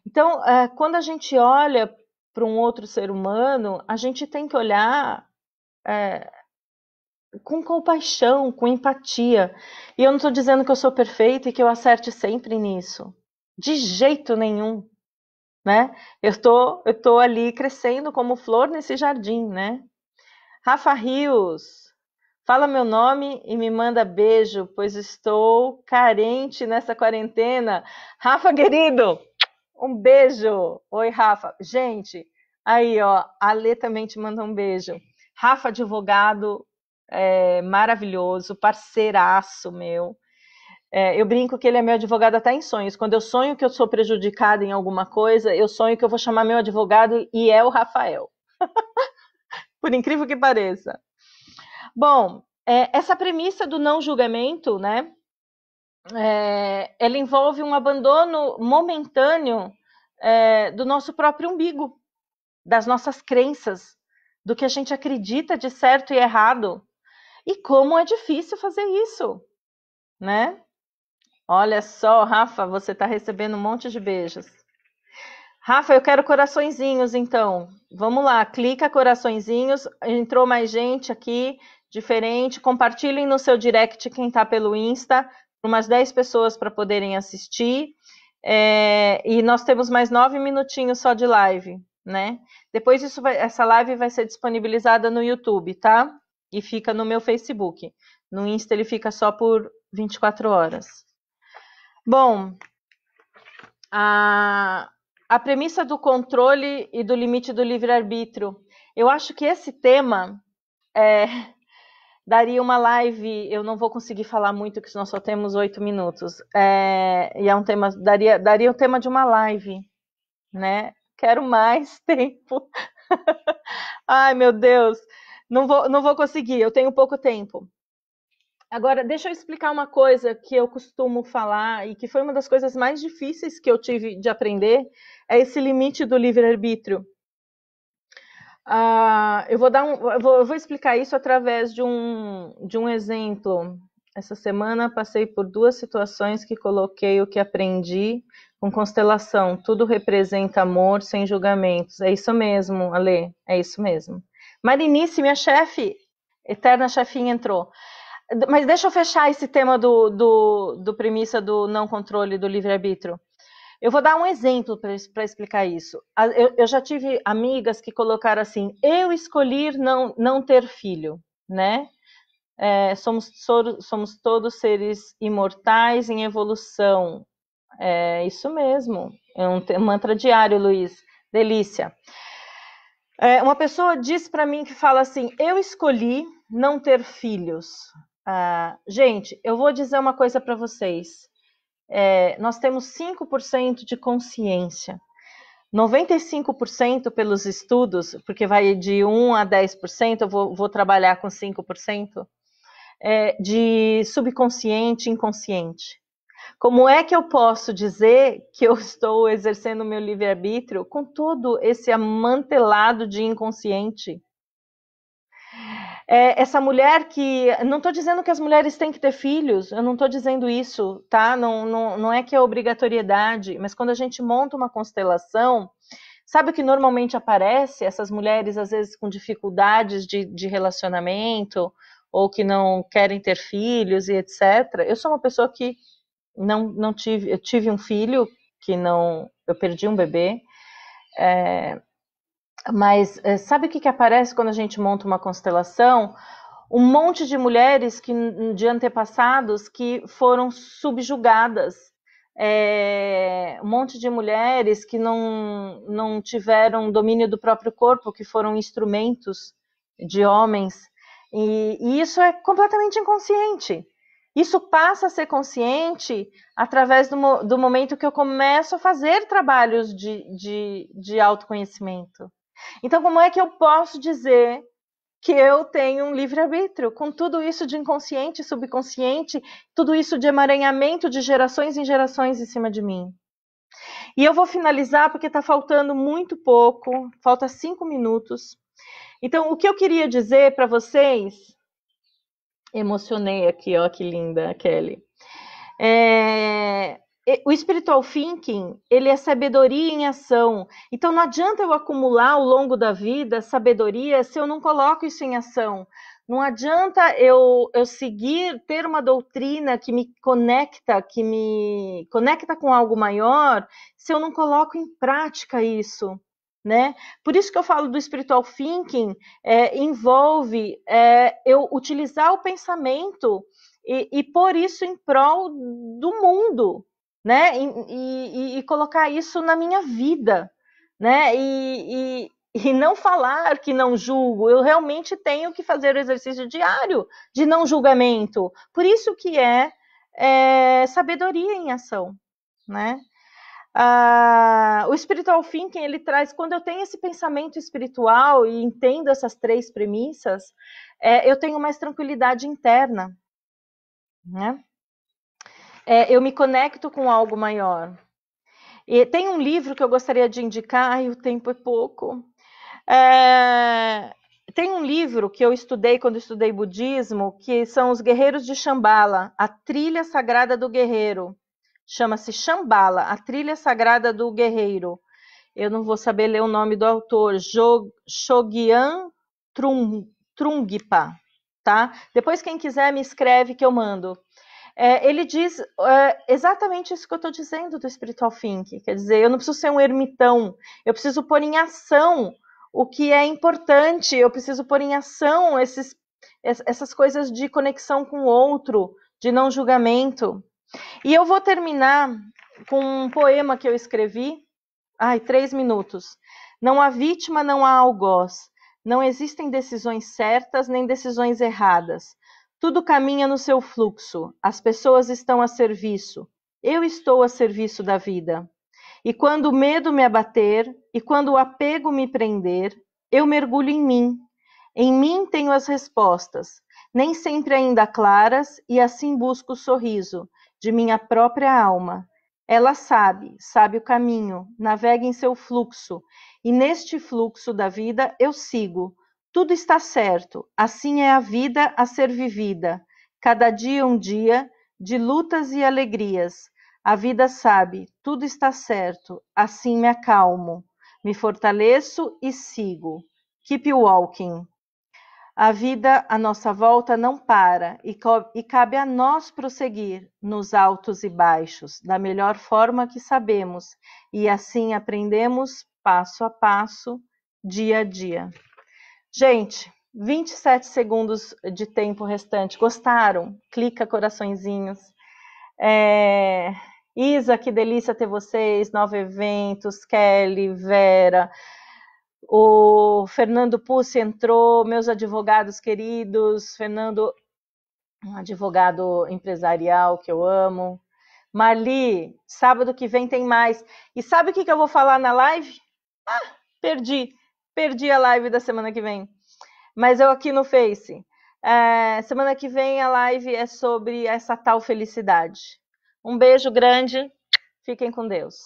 Speaker 1: Então, quando a gente olha para um outro ser humano, a gente tem que olhar com compaixão, com empatia. E eu não estou dizendo que eu sou perfeita e que eu acerte sempre nisso. De jeito nenhum. Né? Eu tô ali crescendo como flor nesse jardim, né? Rafa Rios, fala meu nome e me manda beijo, pois estou carente nessa quarentena. Rafa, querido, um beijo. Oi, Rafa. Gente, aí, ó, a Lê também te manda um beijo. Rafa, advogado, maravilhoso, parceiraço meu. Eu brinco que ele é meu advogado até em sonhos. Quando eu sonho que eu sou prejudicada em alguma coisa, eu sonho que eu vou chamar meu advogado e é o Rafael. Por incrível que pareça. Bom, essa premissa do não julgamento, né? Ela envolve um abandono momentâneo do nosso próprio umbigo, das nossas crenças, do que a gente acredita de certo e errado. E como é difícil fazer isso, né? Olha só, Rafa, você está recebendo um monte de beijos. Rafa, eu quero coraçõezinhos, então. Vamos lá, clica coraçõezinhos. Entrou mais gente aqui, diferente. Compartilhem no seu direct quem está pelo Insta, umas 10 pessoas para poderem assistir. E nós temos mais 9 minutinhos só de live, né? Depois essa live vai ser disponibilizada no YouTube, tá? E fica no meu Facebook. No Insta ele fica só por 24 horas. Bom, a premissa do controle e do limite do livre-arbítrio. Eu acho que esse tema daria uma live, eu não vou conseguir falar muito, porque nós só temos 8 minutos. E é um tema, daria o tema de uma live, né? Quero mais tempo. Ai, meu Deus, não vou conseguir, eu tenho pouco tempo. Agora, deixa eu explicar uma coisa que eu costumo falar e que foi uma das coisas mais difíceis que eu tive de aprender, é esse limite do livre-arbítrio. Eu vou explicar isso através de um exemplo. Essa semana passei por 2 situações que coloquei o que aprendi com constelação. Tudo representa amor sem julgamentos. É isso mesmo, Ale, é isso mesmo. Marinice, minha chefe, eterna chefinha, entrou. Mas deixa eu fechar esse tema do premissa do não controle do livre-arbítrio. Eu vou dar um exemplo para explicar isso. Eu já tive amigas que colocaram assim, eu escolhi não ter filho, né? Somos todos seres imortais em evolução. É isso mesmo. É um mantra diário, Luiz. Delícia. Uma pessoa disse para mim que fala assim, eu escolhi não ter filhos. Gente, eu vou dizer uma coisa para vocês. Nós temos 5% de consciência. 95% pelos estudos, porque vai de 1 a 10%, eu vou trabalhar com 5%, de subconsciente e inconsciente. Como é que eu posso dizer que eu estou exercendo o meu livre-arbítrio com todo esse amantelado de inconsciente? Essa mulher que... Não estou dizendo que as mulheres têm que ter filhos, eu não estou dizendo isso, tá? Não é que é obrigatoriedade, mas quando a gente monta uma constelação, sabe o que normalmente aparece? Essas mulheres, às vezes, com dificuldades de relacionamento, ou que não querem ter filhos e etc. Eu sou uma pessoa que não tive... Eu tive um filho que não... Eu perdi um bebê, mas sabe o que aparece quando a gente monta uma constelação? Um monte de mulheres de antepassados que foram subjugadas, um monte de mulheres que não tiveram domínio do próprio corpo, que foram instrumentos de homens, e isso é completamente inconsciente. Isso passa a ser consciente através do momento que eu começo a fazer trabalhos de autoconhecimento. Então, como é que eu posso dizer que eu tenho um livre-arbítrio com tudo isso de inconsciente, subconsciente, tudo isso de emaranhamento de gerações em gerações em cima de mim? E eu vou finalizar porque está faltando muito pouco, falta 5 minutos. Então, o que eu queria dizer para vocês... Emocionei aqui, ó, que linda, Kelly. O spiritual thinking, ele é sabedoria em ação. Então não adianta eu acumular ao longo da vida sabedoria se eu não coloco isso em ação. Não adianta eu seguir, ter uma doutrina que me conecta com algo maior, se eu não coloco em prática isso, né? Por isso que eu falo do spiritual thinking, envolve eu utilizar o pensamento e pôr isso em prol do mundo, né? E colocar isso na minha vida, né? E não falar que não julgo, eu realmente tenho que fazer o exercício diário de não julgamento. Por isso que sabedoria em ação, né? O spiritual thinking, ele traz, quando eu tenho esse pensamento espiritual e entendo essas 3 premissas, eu tenho mais tranquilidade interna, né? Eu me conecto com algo maior. E tem um livro que eu gostaria de indicar, o tempo é pouco. Tem um livro que eu estudei quando estudei budismo, que são os Guerreiros de Shambhala, a trilha sagrada do guerreiro. Chama-se Shambhala, a trilha sagrada do guerreiro. Eu não vou saber ler o nome do autor, Shogyan Trungpa, tá? Depois quem quiser me escreve que eu mando. Ele diz exatamente isso que eu estou dizendo do spiritual thinking, quer dizer, eu não preciso ser um ermitão, eu preciso pôr em ação o que é importante, eu preciso pôr em ação essas coisas de conexão com o outro, de não julgamento. E eu vou terminar com um poema que eu escrevi, 3 minutos. Não há vítima, não há algoz, não existem decisões certas nem decisões erradas. Tudo caminha no seu fluxo, as pessoas estão a serviço, eu estou a serviço da vida. E quando o medo me abater, e quando o apego me prender, eu mergulho em mim. Em mim tenho as respostas, nem sempre ainda claras, e assim busco o sorriso de minha própria alma. Ela sabe o caminho, navega em seu fluxo, e neste fluxo da vida eu sigo. Tudo está certo, assim é a vida a ser vivida. Cada dia um dia de lutas e alegrias. A vida sabe, tudo está certo, assim me acalmo, me fortaleço e sigo. Keep walking. A vida à nossa volta não para e cabe a nós prosseguir nos altos e baixos, da melhor forma que sabemos, e assim aprendemos passo a passo, dia a dia. Gente, 27 segundos de tempo restante. Gostaram? Clica coraçõezinhos. Isa, que delícia ter vocês. 9 eventos. Kelly, Vera, o Fernando Pussi entrou, meus advogados queridos. Fernando, um advogado empresarial que eu amo. Marli, sábado que vem tem mais. E sabe o que eu vou falar na live? Perdi a live da semana que vem. Mas eu aqui no Face. Semana que vem a live é sobre essa tal felicidade. Um beijo grande. Fiquem com Deus.